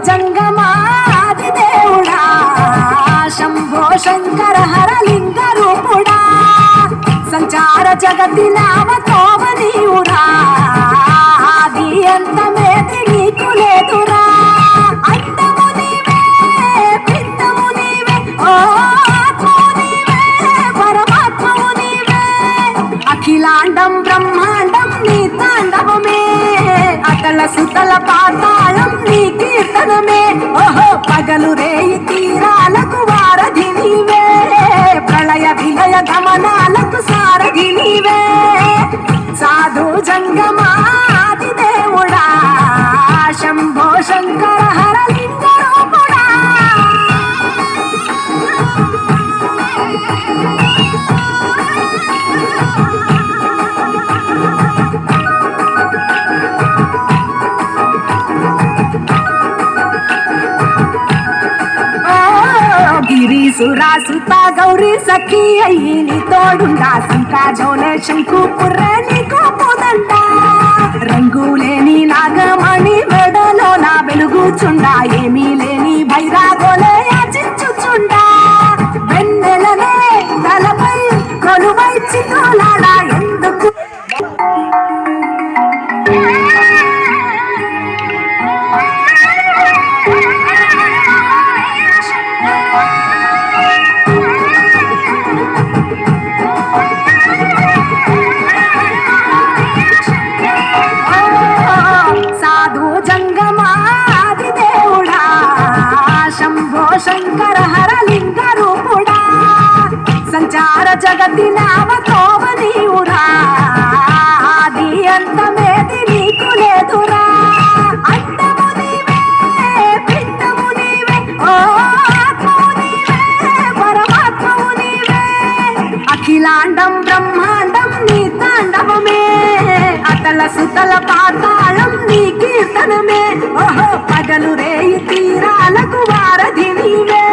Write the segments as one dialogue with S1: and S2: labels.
S1: జంగమాది దేవుడా శంభో శంకర హరలింగ రూపుడా సంచార జగతి నామతోమ నీవురా ఆది అంతమేది నీకు లేదురా అంతము నీవే పిండము నీవే ఓ ఆత్మము నీవే పరమాత్మము నీవే అఖిలాండం బ్రహ్మాండం నీ తాండవమే అతల సుతల పాతాళం నీ కీర్తనమే ఓహో పగలు రేయి తీరాలకు వారధి నీవే ప్రళయ విలయ గమనాలకు సారథి నీవే సాధు జంగమాది దేవుడా శంభో శంకర హరలింగ రూపుడా గిరీసురాసుత గౌరీ సఖీ అయ్యి నీ తోడుండా సంకాజోలే శంకు పుర్రే నీకు పోదండా రంగులేని నాగమణి మెడలో నా వెలుగుచుండా ఏమీ లేని భైరాగోలే యాచించుచుండా వెన్నెలనే తలపై కొలువై చిత్రాలాడా ఎందుకు శంభో శంకర హరలింగ రూపుడా సంచార జగతి నామతోమ నీవురా ఆది అంతమేది నీకు లేదురా అంతము నీవే పిండము నీవే ఓ ఆత్మము నీవే పరమాత్మము నీవే అఖిలాండం బ్రహ్మాండం నీ తాండవమే అతల సుతల పాతాళం నీ కీర్తనమే ఓహో పగలు రేయి తీరాలకు వారధి నీవే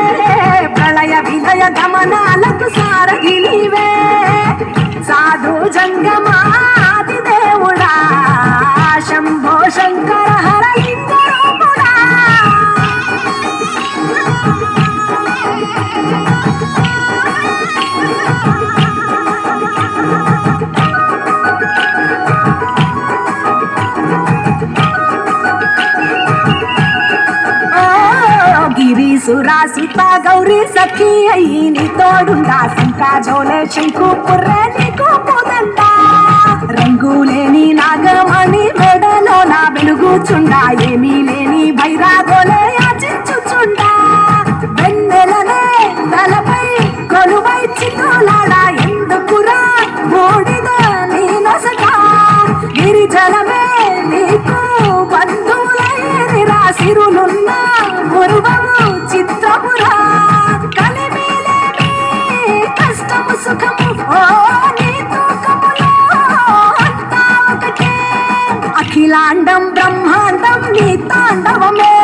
S1: ప్రళయ విలయ గమనాలకు సారథి నీవే సాధు జంగమాది దేవుడా శంభో శంకర హరలింగ రూపుడా గిరీసురాసుత గౌరీ సఖీ అయ్యి నీ తోడుండా సంకాజోలే శంకు పుర్రే నీకు పోదండా రంగులేని నాగమణి మెడలో నా వెలుగుచుండా ఏమీ లేని భైరాగోలే యాచించుచుండా వెన్నెలనే తలపై కొలువై చిత్రాలాడా ఎందుకురా బూడిద నీ నొసట గిరిజలమే నీకు బంధువులైన రాశిరులున్న గురువము చిత్రపురా కలిమిలేమి కష్టము సుఖము ఓ నీ తూకములో అంతా ఒకటే అఖిలాండం బ్రహ్మాండం నీ తాండవమే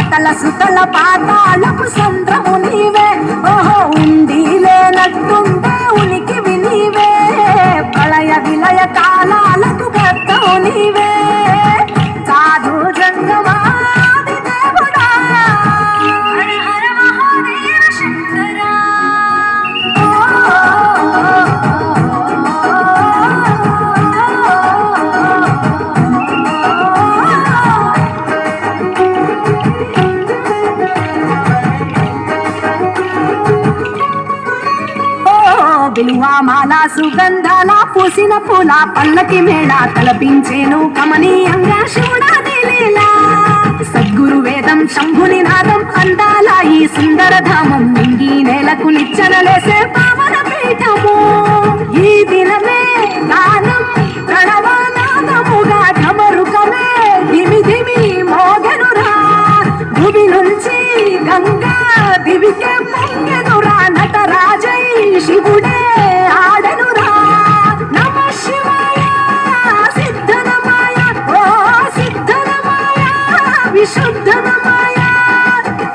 S1: అతల సుతల పాతాళపు సంద్రము నీవే ఓహో ఉండి లేనట్టుండే ఉనికివి నీవే ప్రళయ విలయ కాలాలకు గర్తవు నీవే సాధు జంగమాది దేవుడా హర హర మహాదేవ శంకరా విలువామాల సుగంధాల పూసిన పూల పల్లకి మేడ తలపించేను కమనీయంగా శివుడాది లీలా సద్గురు వేదం శంభుని నాదం అందాల ఈ సుందర ధామం నింగి నేలకు నిచ్చనలేసే పావన పీఠము ఈ దినమే గానం ప్రణవనాదముగా ఢమరుకమే ధిమి ధిమి మోగెనురా భూమి నుంచి గంగా దివికే పొంగెనురా నటరాజై శివుడే ఆడెనురా నమ శివాయ సిద్ధనమాయ ఓ సిద్ధనమాయ విశుద్ధనమాయ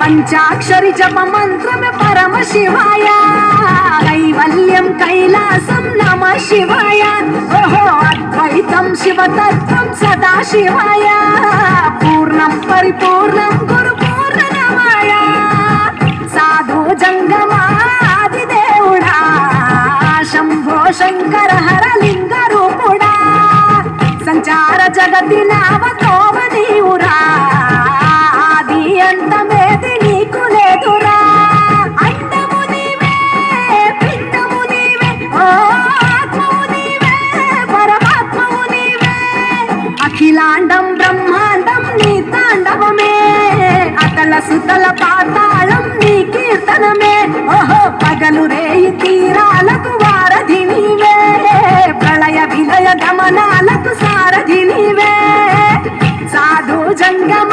S1: పంచాక్షరి జప మంత్రమే పరమ శివాయ కైవల్యం కైలాసం నమ శివాయ ఓహో అద్వైతం శివతత్వం సదా శివాయ పూర్ణం పరిపూర్ణం గురు జగతి నావతోవ నీవురా ఆది అంతమేది నీకు లేదురా అండము నీవే పిండము నీవే ఓ ఆత్మవు నీవే పరమాత్మవు నీవే అఖిలాండం బ్రహ్మాండం నీ తాండవమే అతల సుతల పాతాళం నీ కీర్తనమే ఓహో పగలు రేయి తీరాలకు వారధి నీవే ప్రళయ విలయ గమనాలకు సారథి నీవే సాధు జంగమ